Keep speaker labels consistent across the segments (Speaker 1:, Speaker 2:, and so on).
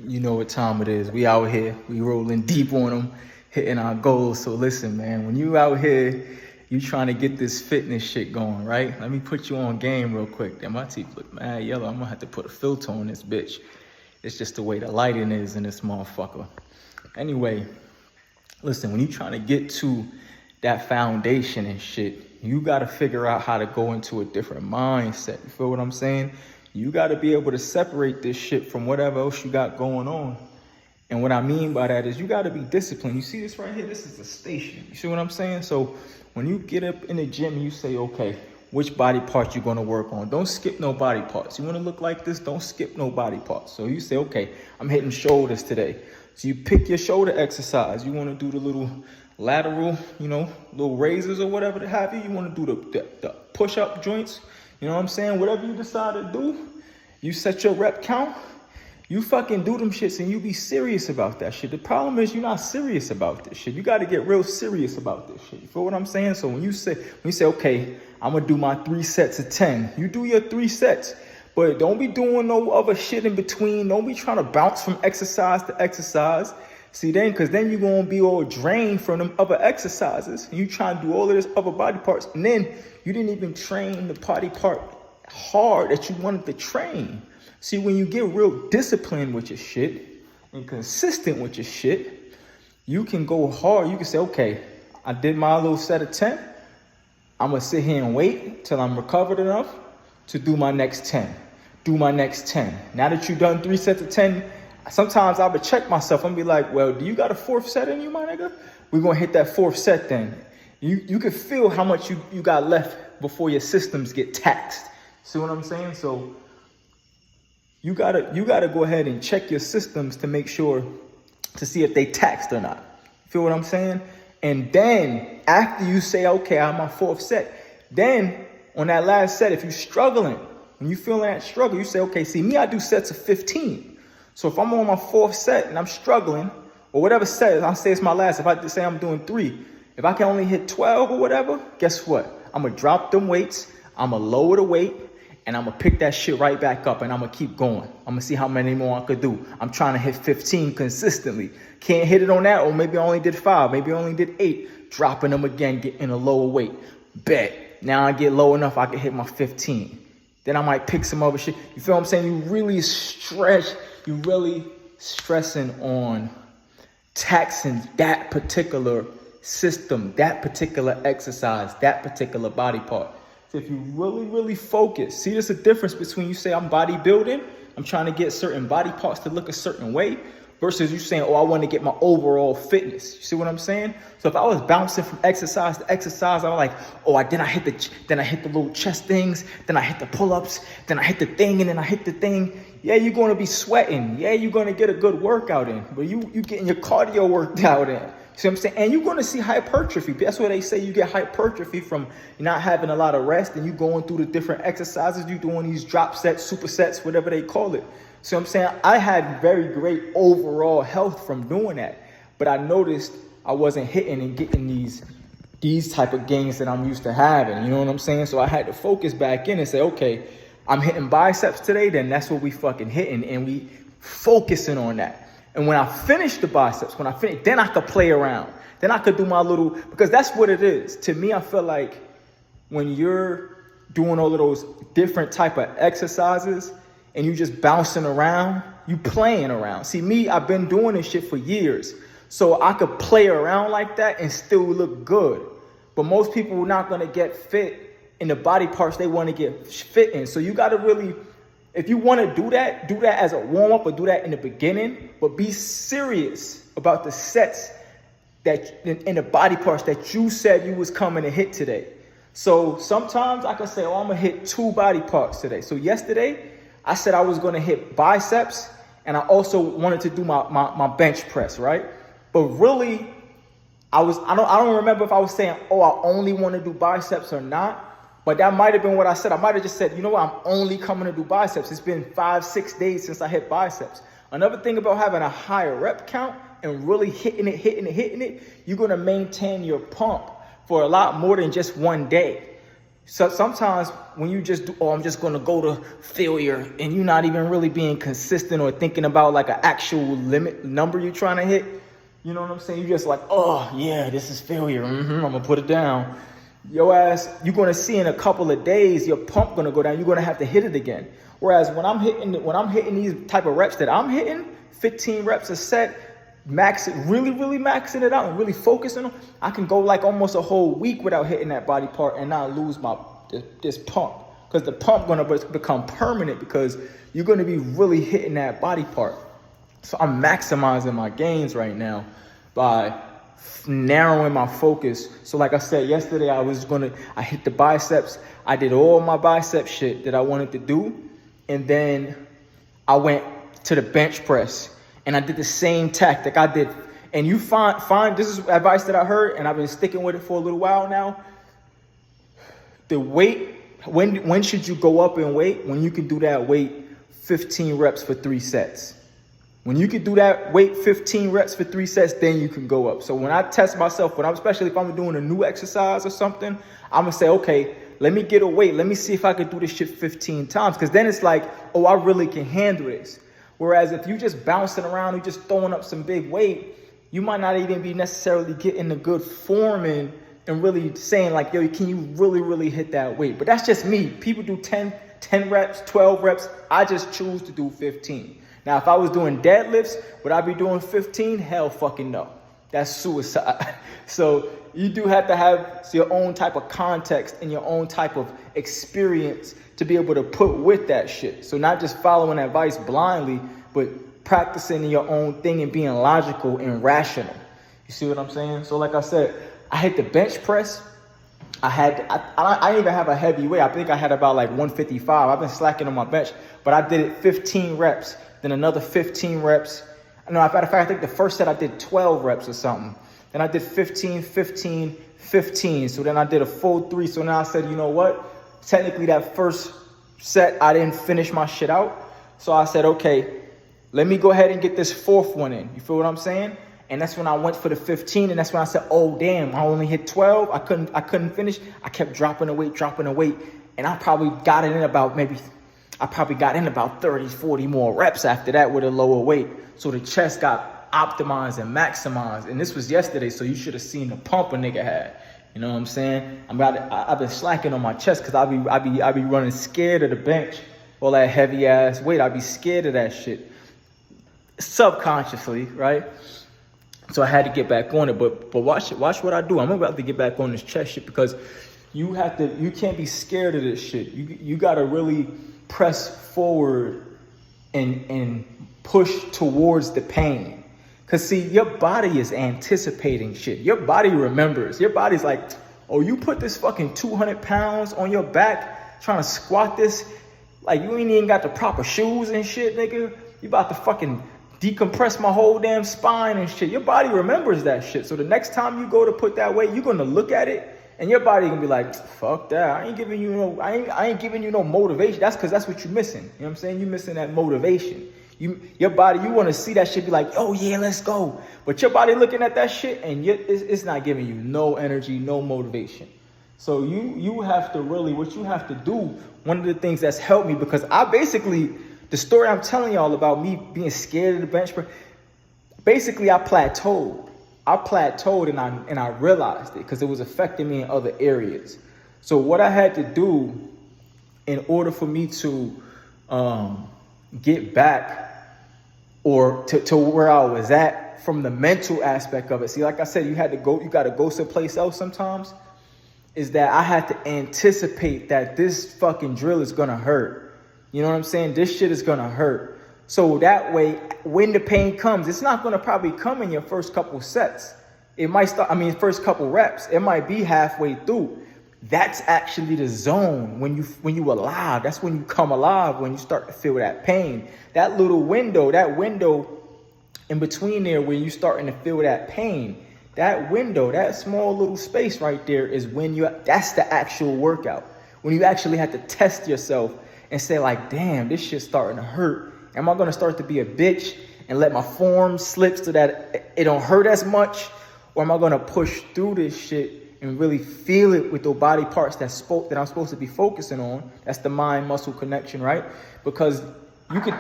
Speaker 1: You know what time it is. We out here. We rolling deep on them, hitting our goals. So listen, man, when you out here, you trying to get this fitness shit going, right? Let me put you on game real quick. Damn, my teeth look mad yellow. I'm gonna have to put a filter on this bitch. It's just the way the lighting is in this motherfucker. Anyway, listen, when you trying to get to that foundation and shit, you gotta figure out how to go into a different mindset. You feel what I'm saying? You got to be able to separate this shit from whatever else you got going on. And what I mean by that is you got to be disciplined. You see this right here? This is the station. You see what I'm saying? So when you get up in the gym, you say, okay, which body part you going to work on? Don't skip no body parts. You want to look like this? Don't skip no body parts. So you say, okay, I'm hitting shoulders today. So you pick your shoulder exercise. You want to do the little lateral, little raises or whatever to have you. You want to do the push-up joints. You know what I'm saying? Whatever you decide to do, you set your rep count, you fucking do them shits and you be serious about that shit. The problem is you're not serious about this shit. You got to get real serious about this shit. You feel what I'm saying? So when you say, okay, I'm going to do my 3 sets of 10, you do your 3 sets, but don't be doing no other shit in between. Don't be trying to bounce from exercise to exercise. See, because then you're going to be all drained from them other exercises. And you trying to do all of this other body parts. And then you didn't even train the body part hard that you wanted to train. See, when you get real disciplined with your shit and consistent with your shit, you can go hard. You can say, okay, I did my little set of 10. I'm going to sit here and wait till I'm recovered enough to do my next 10. Do my next 10. Now that you've done 3 sets of 10, sometimes I would check myself and be like, well, do you got a 4th set in you, my nigga? We're going to hit that 4th set then. You can feel how much you got left before your systems get taxed. See what I'm saying? So you gotta go ahead and check your systems to make sure to see if they taxed or not. Feel what I'm saying? And then after you say, okay, I'm my 4th set, then on that last set, if you're struggling, when you feeling that struggle, you say, okay, see me, I do sets of 15. So if I'm on my 4th set and I'm struggling, or whatever set, I'll say it's my last. If I say I'm doing 3, if I can only hit 12 or whatever, guess what? I'm going to drop them weights. I'm going to lower the weight. And I'm going to pick that shit right back up. And I'm going to keep going. I'm going to see how many more I could do. I'm trying to hit 15 consistently. Can't hit it on that. Or maybe I only did 5. Maybe I only did 8. Dropping them again, getting a lower weight. Bet. Now I get low enough, I can hit my 15. Then I might pick some other shit. You feel what I'm saying? You really stressing on taxing that particular system, that particular exercise, that particular body part. So if you really focus, see there's a difference between you say I'm bodybuilding, I'm trying to get certain body parts to look a certain way, versus you saying, oh, I want to get my overall fitness. You see what I'm saying? So if I was bouncing from exercise to exercise, I was like, oh, then I hit the little chest things, then I hit the pull-ups, then I hit the thing, and then I hit the thing. Yeah, you're going to be sweating. Yeah, you're going to get a good workout in, but you getting your cardio worked out in. See what I'm saying? And you're going to see hypertrophy. That's what they say. You get hypertrophy from not having a lot of rest and you going through the different exercises. You doing these drop sets, supersets, whatever they call it. See what I'm saying? I had very great overall health from doing that. But I noticed I wasn't hitting and getting these type of gains that I'm used to having. You know what I'm saying? So I had to focus back in and say, okay, I'm hitting biceps today. Then that's what we fucking hitting. And we focusing on that. And when I finish the biceps, then I could play around. Then I could do my little, because that's what it is. To me, I feel like when you're doing all of those different type of exercises and you just bouncing around, you playing around. See, me, I've been doing this shit for years. So I could play around like that and still look good. But most people are not going to get fit in the body parts they want to get fit in. So you got to really, if you want to do that as a warm-up or do that in the beginning, but be serious about the sets that in the body parts that you said you was coming to hit today. So sometimes I can say, oh, I'm going to hit 2 body parts today. So yesterday, I said I was going to hit biceps, and I also wanted to do my bench press, right? But really, I don't remember if I was saying, oh, I only want to do biceps or not. But that might have been what I said. I might have just said, you know what, I'm only coming to do biceps. It's been 5-6 days since I hit biceps. Another thing about having a higher rep count and really hitting it, you're going to maintain your pump for a lot more than just one day. So sometimes when you just do, oh, I'm just gonna go to failure, and you're not even really being consistent or thinking about like an actual limit number you're trying to hit. You know what I'm saying? You're just like, oh yeah, this is failure. I'm gonna put it down. Your ass, you're gonna see in a couple of days your pump gonna go down. You're gonna have to hit it again. Whereas when I'm hitting these type of reps that I'm hitting, 15 reps a set, really maxing it out and really focusing on, I can go like almost a whole week without hitting that body part and not lose this pump. Because the pump gonna become permanent because you're gonna be really hitting that body part. So I'm maximizing my gains right now by narrowing my focus. So like I said yesterday, I hit the biceps. I did all my bicep shit that I wanted to do. And then I went to the bench press and I did the same tactic I did. And you find this is advice that I heard and I've been sticking with it for a little while now. The weight, when should you go up in weight? When you can do that weight 15 reps for 3 sets. When you can do that weight 15 reps for 3 sets, then you can go up. So when I test myself, especially if I'm doing a new exercise or something, I'm gonna say, okay, let me get a weight. Let me see if I can do this shit 15 times. Because then it's like, oh, I really can handle this. Whereas if you just bouncing around and just throwing up some big weight, you might not even be necessarily getting the good form and really saying like, yo, can you really hit that weight? But that's just me. People do 10 reps, 12 reps. I just choose to do 15. Now, if I was doing deadlifts, would I be doing 15? Hell fucking no. That's suicide. So you do have to have your own type of context and your own type of experience to be able to put with that shit. So not just following advice blindly, but practicing your own thing and being logical and rational. You see what I'm saying? So like I said, I hit the bench press. I didn't even have a heavy weight. I think I had about like 155. I've been slacking on my bench, but I did it 15 reps, then another 15 reps. No, as a matter of fact, I think the first set I did 12 reps or something. Then I did 15, 15, 15. So then I did a full 3. So now I said, you know what? Technically that first set, I didn't finish my shit out. So I said, okay, let me go ahead and get this 4th one in. You feel what I'm saying? And that's when I went for the 15. And that's when I said, oh, damn, I only hit 12. I couldn't finish. I kept dropping the weight. And I probably got in about 30, 40 more reps after that with a lower weight. So the chest got optimized and maximized. And this was yesterday, so you should have seen the pump a nigga had. You know what I'm saying? I've been slacking on my chest because I be running scared of the bench, all that heavy ass weight. I be scared of that shit subconsciously, right? So I had to get back on it. But watch what I do. I'm about to get back on this chest shit because you can't be scared of this shit. You gotta really press forward and push towards the pain. Cause see, your body is anticipating shit. Your body remembers. Your body's like, oh, you put this fucking 200 pounds on your back trying to squat this. Like you ain't even got the proper shoes and shit, nigga. You about to fucking decompress my whole damn spine and shit. Your body remembers that shit. So the next time you go to put that weight, you're gonna look at it and your body gonna be like, fuck that. I ain't giving you no motivation. That's because that's what you're missing. You know what I'm saying? You're missing that motivation. Your body, you want to see that shit, be like, oh yeah, let's go. But your body looking at that shit and it's not giving you no energy, no motivation. So you have to really, what you have to do, one of the things that's helped me, because the story I'm telling y'all about me being scared of the bench press, basically I plateaued and I realized it because it was affecting me in other areas. So what I had to do in order for me to get back or to where I was at from the mental aspect of it. See, like I said, you got to go someplace else sometimes, is that I had to anticipate that this fucking drill is going to hurt. You know what I'm saying? This shit is going to hurt. So that way, when the pain comes, it's not going to probably come in your first couple sets. It might first couple reps. It might be halfway through. That's actually the zone when you alive. That's when you come alive, when you start to feel that pain. That little window, in between there where you starting to feel that pain, that window, that small little space right there is that's the actual workout. When you actually have to test yourself and say like, damn, this shit's starting to hurt. Am I going to start to be a bitch and let my form slip so that it don't hurt as much? Or am I going to push through this shit and really feel it with those body parts that I'm supposed to be focusing on. That's the mind muscle connection, right? Because you can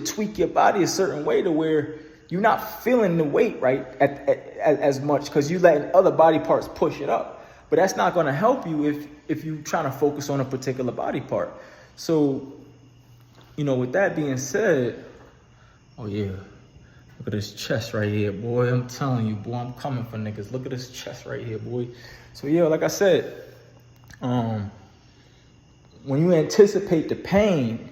Speaker 1: tweak your body a certain way to where you're not feeling the weight, right, as much, because you're letting other body parts push it up. But that's not going to help you if you're trying to focus on a particular body part. So, with that being said, oh yeah, look at this chest right here, boy. I'm telling you, boy, I'm coming for niggas. Look at this chest right here, boy. So yeah, like I said, when you anticipate the pain,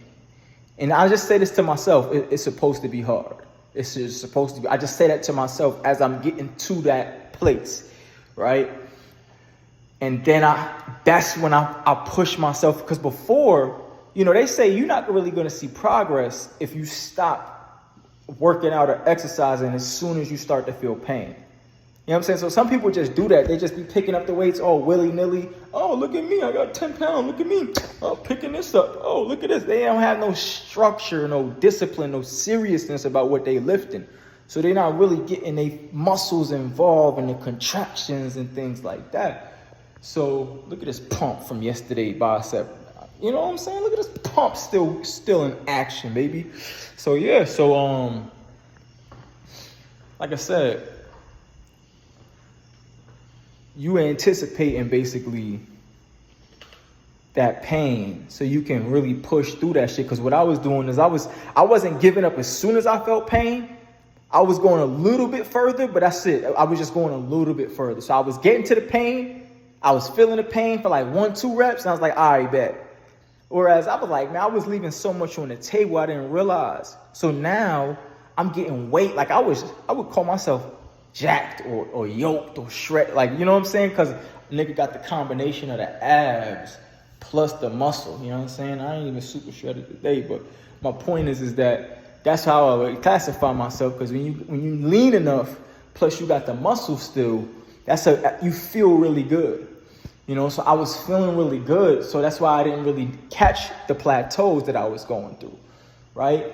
Speaker 1: and I just say this to myself, it's supposed to be hard. It's just supposed to be. I just say that to myself as I'm getting to that place, right? And then that's when I push myself, because before, they say you're not really going to see progress if you stop working out or exercising as soon as you start to feel pain. You know what I'm saying? So some people just do that. They just be picking up the weights all willy-nilly. Oh, look at me. I got 10 pounds. Look at me. Oh, picking this up. Oh, look at this. They don't have no structure, no discipline, no seriousness about what they lifting. So they're not really getting their muscles involved in the contractions and things like that. So look at this pump from yesterday bicep. You know what I'm saying? Look at this pump still in action, baby. So yeah, like I said, you anticipating basically that pain so you can really push through that shit. Because what I was doing is I wasn't giving up as soon as I felt pain. I was going a little bit further, but that's it. I was just going a little bit further. So I was getting to the pain. I was feeling the pain for like 1-2 reps. And I was like, all right, bet. Whereas I was like, man, I was leaving so much on the table I didn't realize. So now I'm getting weight. Like I would call myself jacked or yoked or shredded. Like, you know what I'm saying? Because nigga got the combination of the abs plus the muscle. You know what I'm saying? I ain't even super shredded today. But my point is that that's how I would classify myself. Because when you lean enough, plus you got the muscle still, you feel really good. So I was feeling really good. So that's why I didn't really catch the plateaus that I was going through, right?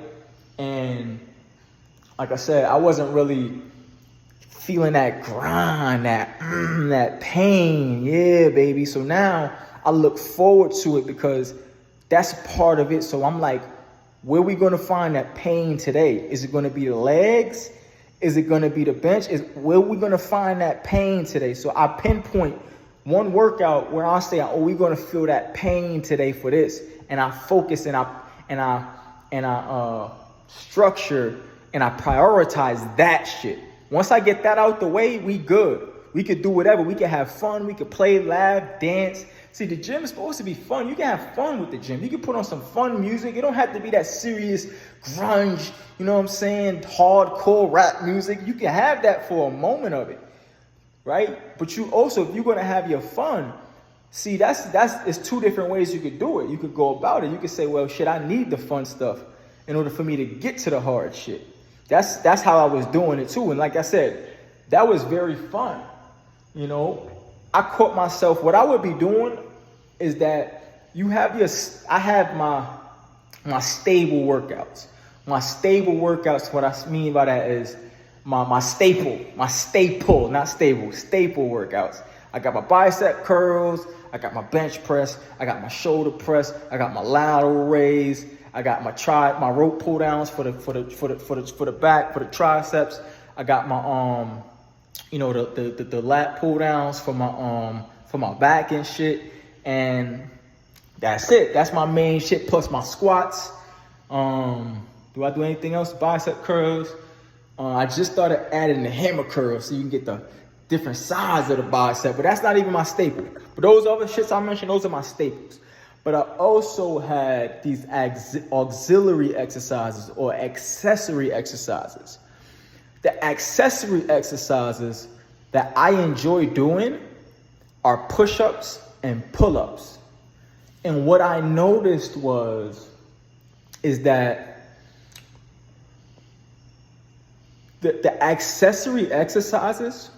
Speaker 1: And like I said, I wasn't really feeling that grind, that pain. Yeah, baby. So now I look forward to it because that's part of it. So I'm like, where we going to find that pain today? Is it going to be the legs? Is it going to be the bench? Where we going to find that pain today? So I pinpoint one workout where I say, oh, we're going to feel that pain today for this. And I focus and I structure and I prioritize that shit. Once I get that out the way, we good. We could do whatever. We could have fun. We could play, laugh, dance. See, the gym is supposed to be fun. You can have fun with the gym. You can put on some fun music. It don't have to be that serious grunge, you know what I'm saying, hardcore rap music. You can have that for a moment of it, right? But you also, if you're going to have your fun, see, it's two different ways you could do it. You could go about it. You could say, well, shit, I need the fun stuff in order for me to get to the hard shit. That's how I was doing it too. And like I said, that was very fun. I caught myself, what I would be doing is that I have my stable workouts. My stable workouts, what I mean by that is my staple workouts. I got my bicep curls, I got my bench press, I got my shoulder press, I got my lateral raise, I got my rope pull downs for the back, for the triceps. I got my the lat pull downs for my back and shit. And that's it. That's my main shit plus my squats. Do I do anything else? Bicep curls. I just started adding the hammer curls so you can get the different sides of the bicep, but that's not even my staple. But those other shits I mentioned, those are my staples. But I also had these auxiliary exercises or accessory exercises. The accessory exercises that I enjoy doing are push-ups and pull-ups. And what I noticed is that the accessory exercises,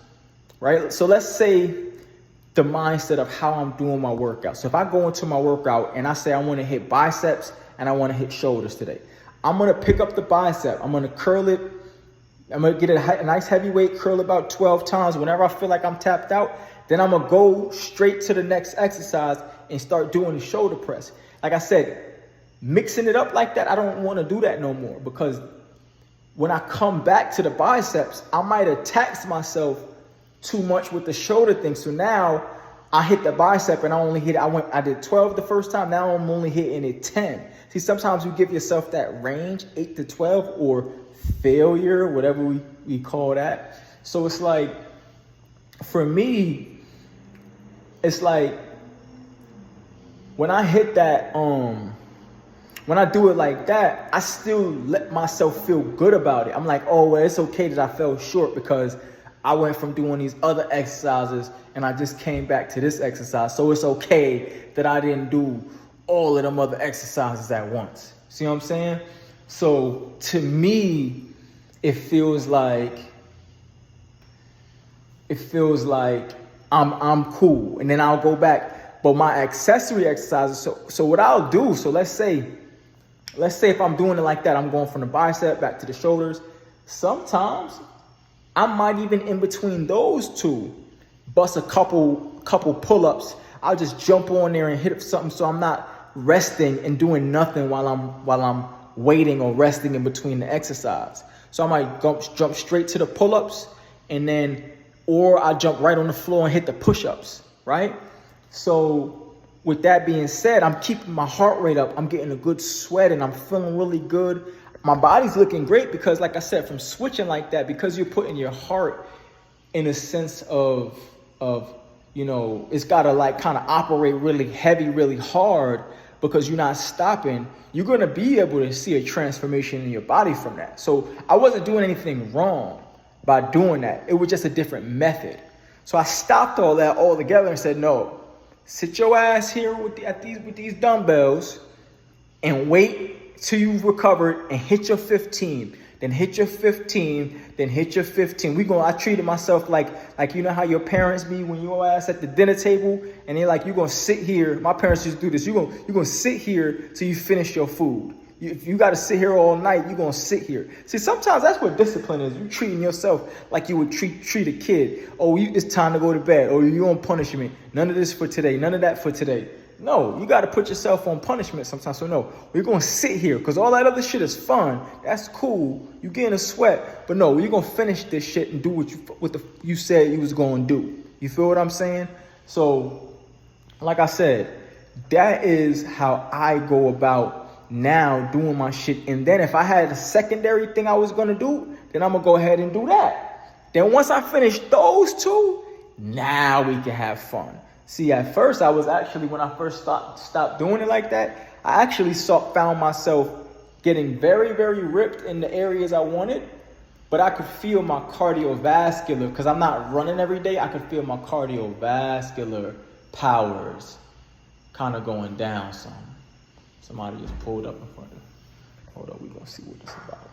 Speaker 1: right? So let's say the mindset of how I'm doing my workout. So if I go into my workout and I say I want to hit biceps and I want to hit shoulders today, I'm going to pick up the bicep. I'm going to curl it. I'm going to get a nice heavy weight, curl about 12 times. Whenever I feel like I'm tapped out, Then I'm gonna go straight to the next exercise and start doing the shoulder press. Like I said, mixing it up like that, I don't want to do that no more, because when I come back to the biceps, I might have taxed myself too much with the shoulder thing. So now I hit the bicep and I did 12 the first time. Now I'm only hitting it 10. See, sometimes you give yourself that range, 8 to 12, or failure, whatever we call that. So it's like, for me, it's like when I hit that, when I do it like that, I still let myself feel good about it. I'm like, oh, well, it's okay that I fell short because I went from doing these other exercises and I just came back to this exercise. So it's okay that I didn't do all of them other exercises at once. See what I'm saying? So to me, it feels like I'm cool, and then I'll go back. But my accessory exercises, so what I'll do, so let's say if I'm doing it like that, I'm going from the bicep back to the shoulders. Sometimes I might even in between those two bust a couple pull-ups. I'll just jump on there and hit something, so I'm not resting and doing nothing while I'm waiting or resting in between the exercise. So I might jump straight to the pull-ups, and then, or I jump right on the floor and hit the push-ups, right? So with that being said, I'm keeping my heart rate up. I'm getting a good sweat and I'm feeling really good. My body's looking great because, like I said, from switching like that, because you're putting your heart in a sense of you know, it's got to like kind of operate really heavy, really hard, because you're not stopping. You're going to be able to see a transformation in your body from that. So I wasn't doing anything wrong by doing that. It was just a different method. So I stopped all that altogether and said, no, sit your ass here with these dumbbells and wait till you've recovered and hit your 15. Then hit your 15, then hit your 15. I treated myself like you know how your parents be when your ass at the dinner table and they're like, you're going to sit here. My parents used to do this. You're going to sit here till you finish your food. If you got to sit here all night, you're going to sit here. See, sometimes that's what discipline is. You're treating yourself like you would treat a kid. Oh, it's time to go to bed. Oh, you're on punishment. None of this for today. None of that for today. No, you got to put yourself on punishment sometimes. So no, we're going to sit here because all that other shit is fun. That's cool. You getting a sweat. But no, you're going to finish this shit and do what you said you was going to do. You feel what I'm saying? So like I said, that is how I go about now doing my shit. And then if I had a secondary thing I was going to do, then I'm going to go ahead and do that. Then once I finish those two, now we can have fun. See, at first, I was actually, when I first stopped doing it like that, I actually found myself getting very, very ripped in the areas I wanted, but I could feel my cardiovascular, because I'm not running every day, I could feel my cardiovascular powers kind of going down some. Somebody just pulled up in front of me. Hold up, we're going to see what this is about.